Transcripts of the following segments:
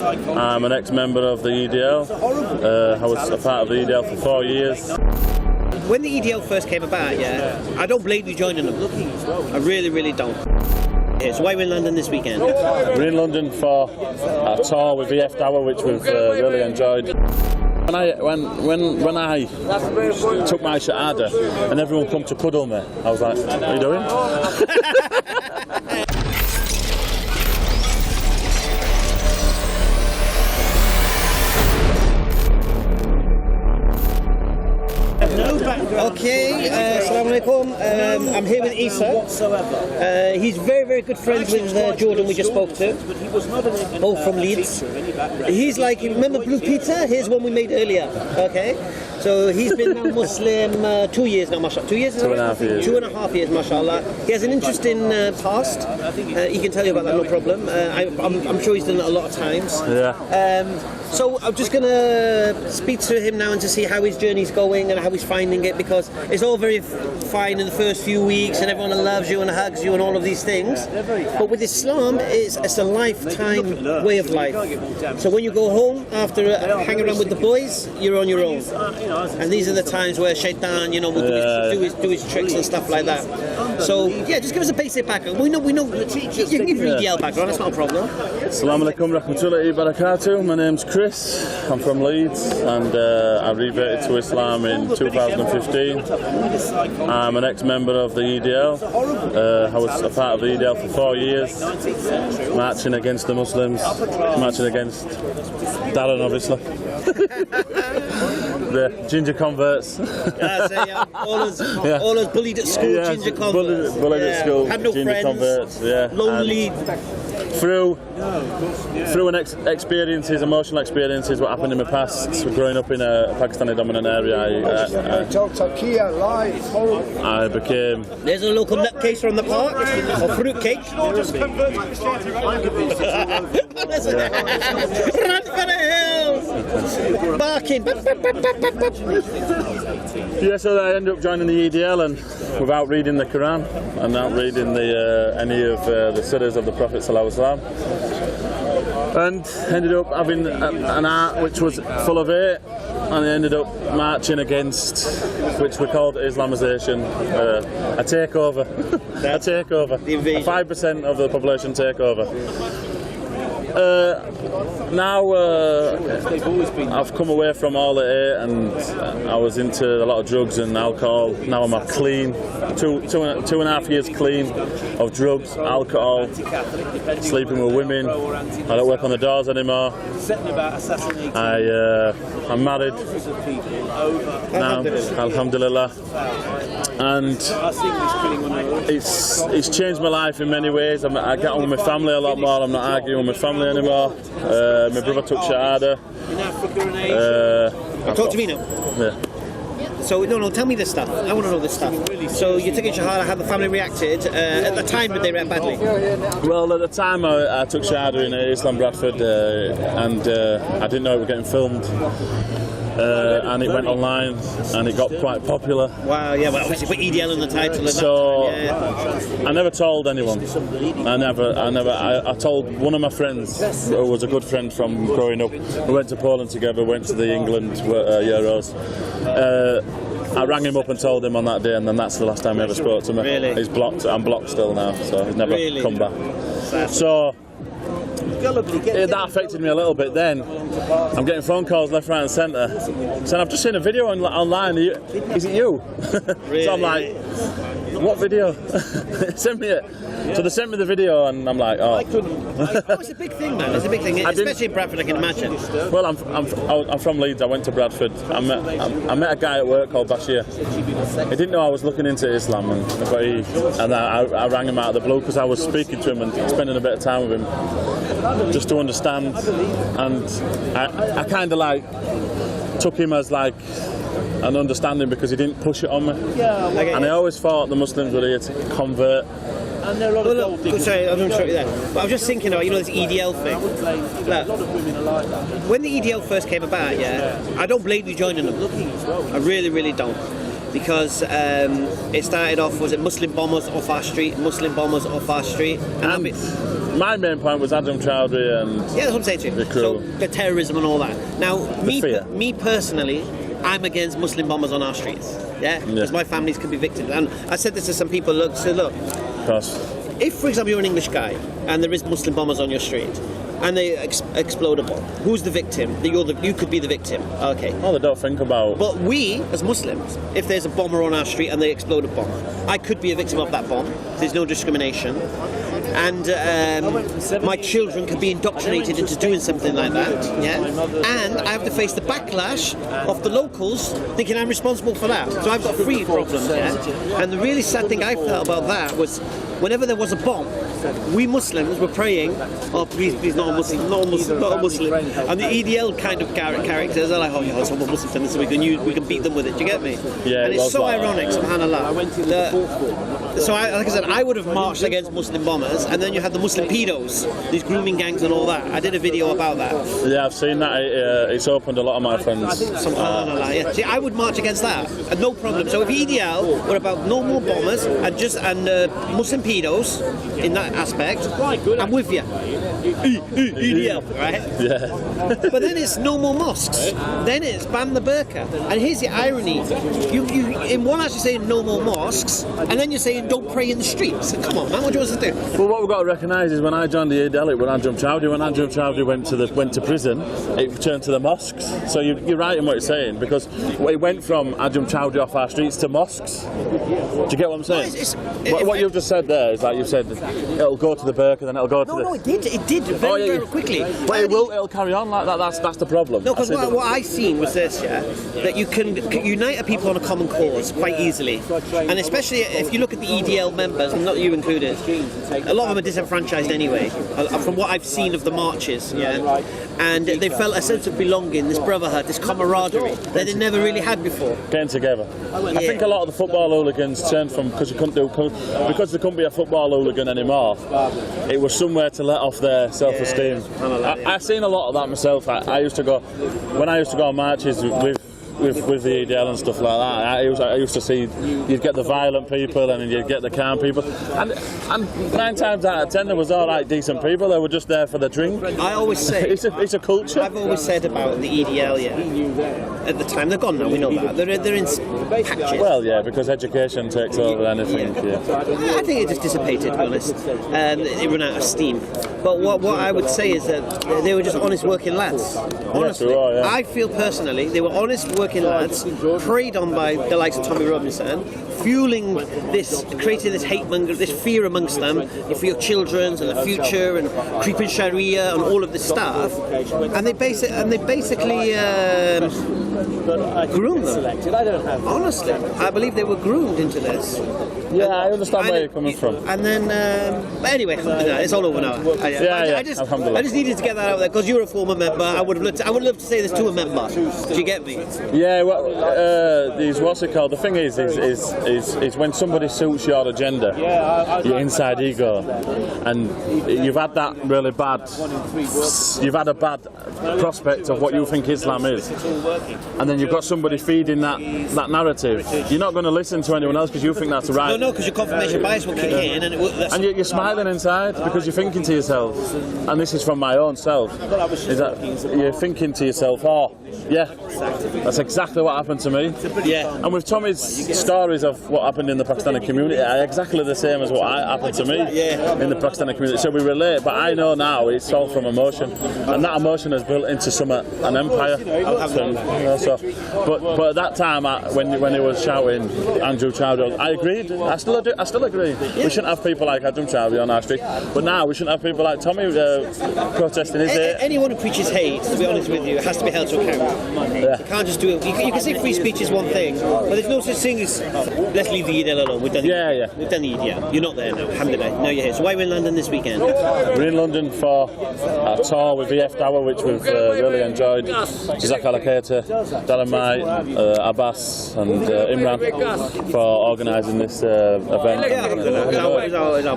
I'm an ex-member of the EDL. I was a part of the EDL for 4 years. When the EDL first came about, I don't blame you joining them. I really, really don't. So why we're in London this weekend? We're in London for a tour with VF Tower, which we've really enjoyed. When I took my Shahada and everyone come to cuddle me, I was like, "What are you doing?" Okay, assalamu alaikum. I'm here with Isa. He's very, very good friends with Jordan we just spoke to, both from Leeds. He's like, remember Blue Pizza? Here's one we made earlier. Okay, so he's been now Muslim 2 years now, mashallah. 2 years? 2.5 years. 2.5 years, mashallah. He has an interesting past. He can tell you about that, no problem. I'm sure he's done it a lot of times. Yeah. So I'm just going to speak to him now and to see how his journey's going and how he's finding it, because it's all very fine in the first few weeks and everyone loves you and hugs you and all of these things. But with Islam, it's a lifetime way of life. So when you go home after hanging around with the boys, you're on your own. And these are the times where Shaitan, will do his tricks and stuff like that. So yeah, just give us a basic background. We know. You can give your EDL background. That's not a problem. Assalamu alaikum rahmatullahi barakatuh. My name's Chris. I'm from Leeds and I reverted to Islam in 2015. I'm an ex-member of the EDL. I was a part of the EDL for 4 years, marching against the Muslims, marching against Darren, obviously. The ginger converts. All those bullied at school, ginger converts. Bullied at school, had no ginger friends, converts. Lonely. Through emotional experiences, what happened in my past, growing up in a Pakistani dominant area, I became... There's a local nutcase from the park, or fruit cake. Run for the hills! Barking. Yeah, so I ended up joining the EDL and without reading the Quran and not reading any of the surahs of the Prophet ﷺ, and ended up having an art which was full of hate, and I ended up marching against, which we called Islamization, a takeover, a 5% of the population takeover. Now I've come away from all the hate and I was into a lot of drugs and alcohol. Now I'm clean, two and a half years clean of drugs, alcohol, sleeping with women. I don't work on the doors anymore. I'm married now, alhamdulillah, and it's changed my life in many ways. I get on with my family a lot more. I'm not arguing with my family anymore. My brother took Shahada. Talk to me now. Yeah. So, no, tell me this stuff. I want to know this stuff. So, you're taking Shahada, how the family reacted. At the time, did they react badly? Well, at the time, I took Shahada in Islam Bradford, and I didn't know it was getting filmed. And it went online, and it got quite popular. Wow, yeah, well, obviously put EDL in the title. So, I never told anyone. I told one of my friends, who was a good friend from growing up. We went to Poland together, went to the England Euros. I rang him up and told him on that day, and then that's the last time he ever spoke to me. Really? He's blocked. I'm blocked still now, so he's never come back. So that affected me a little bit. Then I'm getting phone calls left, right, and centre saying, "I've just seen a video online. Is it you?" Really? So I'm like, "What video?" Send me it. So they sent me the video, and I'm like, "Oh." It's a big thing, man. It's a big thing, especially in Bradford, I can imagine. Well, I'm from Leeds. I went to Bradford. I met a guy at work called Bashir. He didn't know I was looking into Islam, and I rang him out of the blue because I was speaking to him and spending a bit of time with him, just to understand. And I kind of like took him as like an understanding because he didn't push it on me. And I always thought the Muslims were here to convert. Sorry, I'm going to show you that. But I was just thinking about, this EDL thing. Look, when the EDL first came about, I don't blame you joining them. I really, really don't. because it started off, was it Muslim bombers off our street, Muslim bombers off our street, And my main point was Adam Chowdhury and yeah, that's what I'm saying to you. The crew. So the terrorism and all that. Now, fear. me personally, I'm against Muslim bombers on our streets. Yeah, because my families could be victims. And I said this to some people. Look, Because if, for example, you're an English guy and there is Muslim bombers on your street and they explode a bomb, who's the victim? You could be the victim. Okay. all they don't think about. But we, as Muslims, if there's a bomber on our street and they explode a bomb, I could be a victim of that bomb. There's no discrimination. And my children could be indoctrinated into doing something like that, yeah? And I have to face the backlash of the locals thinking I'm responsible for that. So I've got three problems, yeah? And the really sad thing I felt about that was whenever there was a bomb, we Muslims were praying, oh please not a Muslim, not a Muslim, not a Muslim. And the EDL kind of characters are like, oh yeah, someone Muslim done this, so we can beat them with it. Do you get me? Yeah, and it it's was so like ironic, subhanallah. So like I said, I would have marched against Muslim bombers, and then you had the Muslim pedos, these grooming gangs and all that. I did a video about that. Yeah, I've seen that. It's opened a lot of my friends. Subhanallah. Yeah. See, I would march against that, and no problem. So if EDL were about no more bombers and Muslim pedos in that aspect, I'm with you. EDL, right? Yeah. But then it's no more mosques. Then it's ban the burqa. And here's the irony: you in one actually saying no more mosques, and then you're saying don't pray in the streets. Come on, man, what do you want us to do? Well, what we've got to recognise is when I joined the EDL, it was Ajum Chowdhury. When Ajum Chowdhury went to prison, it turned to the mosques. So you're right in what you're saying, because it went from Ajum Chowdhury off our streets to mosques. Do you get what I'm saying? What you've just said there is like you said, it'll go to the burqa, then it'll go to the... No, it did very quickly. But it'll carry on like that. That's the problem. No, because what I seen was this, yeah, that you can unite a people on a common cause quite easily, and especially if you look at the EDL members, not you included, a lot of them are disenfranchised anyway. From what I've seen of the marches, yeah, and they felt a sense of belonging, this brotherhood, this camaraderie that they never really had before. Getting together. I think a lot of the football hooligans turned from because they couldn't be a football hooligan anymore. It was somewhere to let off their self-esteem. I've seen a lot of that myself. I used to go on marches with the EDL and stuff like that. I used to see you'd get the violent people and you'd get the calm people, and 9 times out of 10 there was all right decent people. They were just there for the drink. I always say it's a culture. I've always said about the EDL, yeah. At the time they're gone now. We know that they're in patches. Well, yeah, because education takes over anything. Yeah. I think it just dissipated, to be honest. It ran out of steam. But what I would say is that they were just honest working lads. Honestly, yes, are, yeah. I feel personally they were honest working lads, preyed on by the likes of Tommy Robinson, fueling this, creating this hate monger, this fear amongst them for your children and the future, and creeping Sharia and all of this stuff. And they basically groomed them. Honestly, I believe they were groomed into this. Yeah, I understand where you're coming from. And then, but anyway, it's all over now. I just needed to get that out there because you're a former member. I would love to say this to a member. Do you get me? Yeah. Well, what's it called? The thing is when somebody suits your agenda, your inside ego, and you've had that really bad. You've had a bad prospect of what you think Islam is, and then you've got somebody feeding that narrative. You're not going to listen to anyone else because you think that's right. No, because your confirmation bias will kick in, and you're smiling inside because you're thinking to yourself, and this is from my own self, is that you're thinking to yourself, oh, yeah, that's exactly what happened to me. Yeah. And with Tommy's stories of what happened in the Pakistani community are exactly the same as what happened to me in the Pakistani community. So we relate, but I know now it's all from emotion, and that emotion has built into an empire. But at that time, when he was shouting Andrew Chowdhury, I agreed. I still agree. We shouldn't have people like Ajum Chowdhury on our street, but now we shouldn't have people like Tommy protesting his hate. Anyone who preaches hate, to be honest with you, has to be held to account. Yeah. You can't just do it. You can say free speech is one thing, but there's no such thing as let's leave the EDL alone. We've done the We've done the EDL. You're not there now. Alhamdulillah. Now you're here. So why are we in London this weekend? We're in London for a tour with VF Tower, which we've we've really enjoyed Jazakallah khair to Dalamai, Abbas and Imran for organising this event.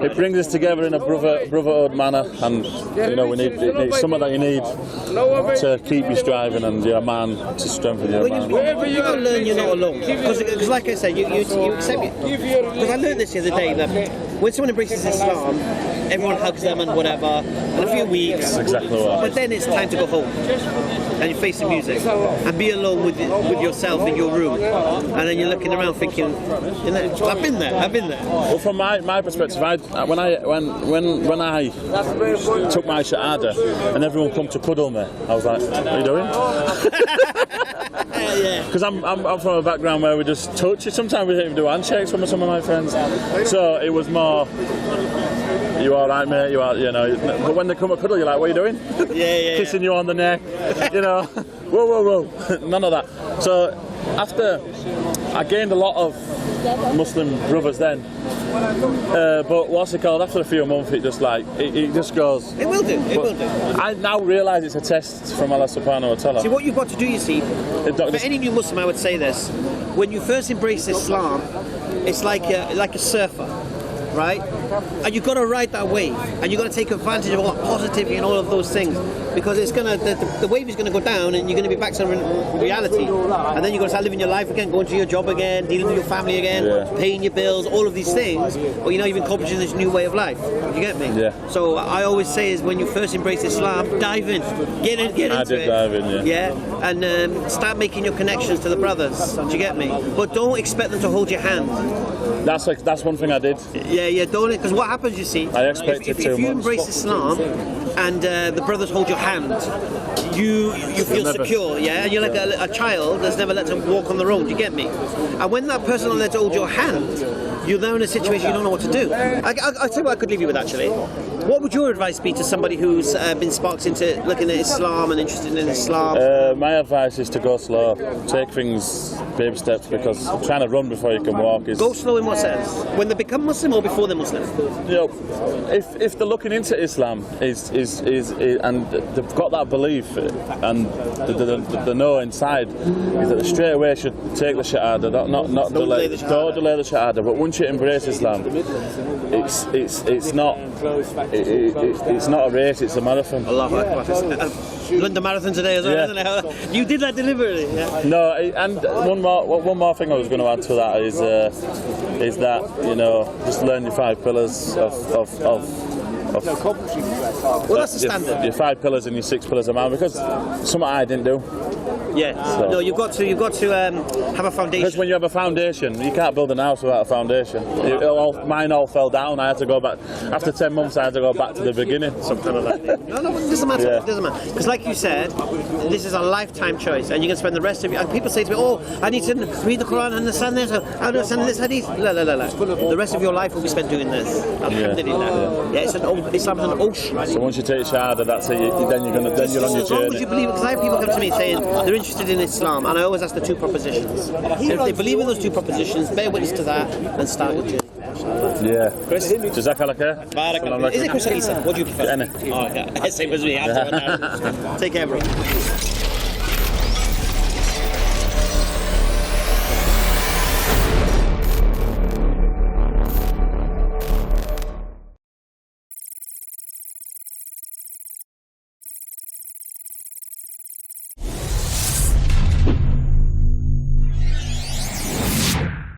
It brings us together in a brotherhood manner, and you know, it's something that you need to keep you striving and your man to strengthen your man. You got to learn you're not alone. Because like I said, you accept it. Because I learned this the other day, that when someone embraces Islam, everyone hugs them and whatever, and a few weeks. That's exactly what. But then it's time to go home and you face the music and be alone with yourself in your room, and then you're looking around thinking, you know, I've been there. Well, from my perspective, when I took my shahada and everyone come to cuddle me, I was like, "What are you doing?" Because I'm from a background where we just touch it. Sometimes we don't even do handshakes from some of my friends. So it was more, "You all right, mate? You are, you know." But when they come and cuddle, you're like, "What are you doing?" Kissing you on the neck, you know. Whoa. None of that. So after, I gained a lot of Muslim brothers then. But what's it called? After a few months, it just goes. It will do. I now realise it's a test from Allah Subhanahu wa Taala. See, what you've got to do, you see, for any new Muslim, I would say this: when you first embrace Islam, it's like a surfer, right? And you've got to ride that wave, and you've got to take advantage of all positivity and all of those things, because it's gonna the wave is gonna go down, and you're gonna be back to reality, and then you're gonna start living your life again, going to your job again, dealing with your family again, paying your bills, all of these things. But you're not even accomplishing this new way of life. You get me? Yeah. So I always say is when you first embrace Islam, dive in, get into it. I did dive in, yeah, and start making your connections to the brothers. Do you get me? But don't expect them to hold your hand. That's one thing I did. Yeah, don't. Because what happens, you see, I expected if you embrace Islam and the brothers hold your hand, you feel secure, yeah, and you're like a child that's never let them walk on the road. You get me? And when that person lets hold your hand, you're now in a situation you don't know what to do. I'll tell you what I could leave you with, actually. What would your advice be to somebody who's been sparked into looking at Islam and interested in Islam? My advice is to go slow, take things baby steps, because trying to run before you can walk is... Go slow in what sense? When they become Muslim or before they're Muslim? You know, if they're looking into Islam and they've got that belief and the know inside, is that they straight away should take the shahada, not delay the shahada. But once you embrace Islam, it's not a race, it's a marathon. Allahu Akbar. London Marathon today as well, isn't it? You did that deliberately, yeah? No, and one more thing I was going to add to that is that, you know, just learn your 5 pillars of well, that's the standard. Your 5 pillars and your 6 pillars of man, because something I didn't do. Yeah. So. No, you've got to have a foundation. Because when you have a foundation, you can't build a house without a foundation. Mine all fell down. I had to go back after 10 months. I had to go back to the beginning. Something like that. No, it doesn't matter. Yeah. It doesn't matter. Because, like you said, this is a lifetime choice, and you can spend the rest of your. And people say to me, "Oh, I need to read the Quran and understand this. I understand this hadith." La. The rest of your life will be spent doing this. Alhamdulillah. Yeah, Islam is an ocean. So once you take shahada, that's it. Then you're on your journey. As long as you believe, because I have people come to me saying they're interested in Islam, and I always ask the 2 propositions. If they believe in those 2 propositions, bear witness to that, and start your journey. Yeah. Chris? Jazakallah khair. Is it Chris or Isa? What do you prefer? Any. Oh, yeah. Same as me. Take care, bro.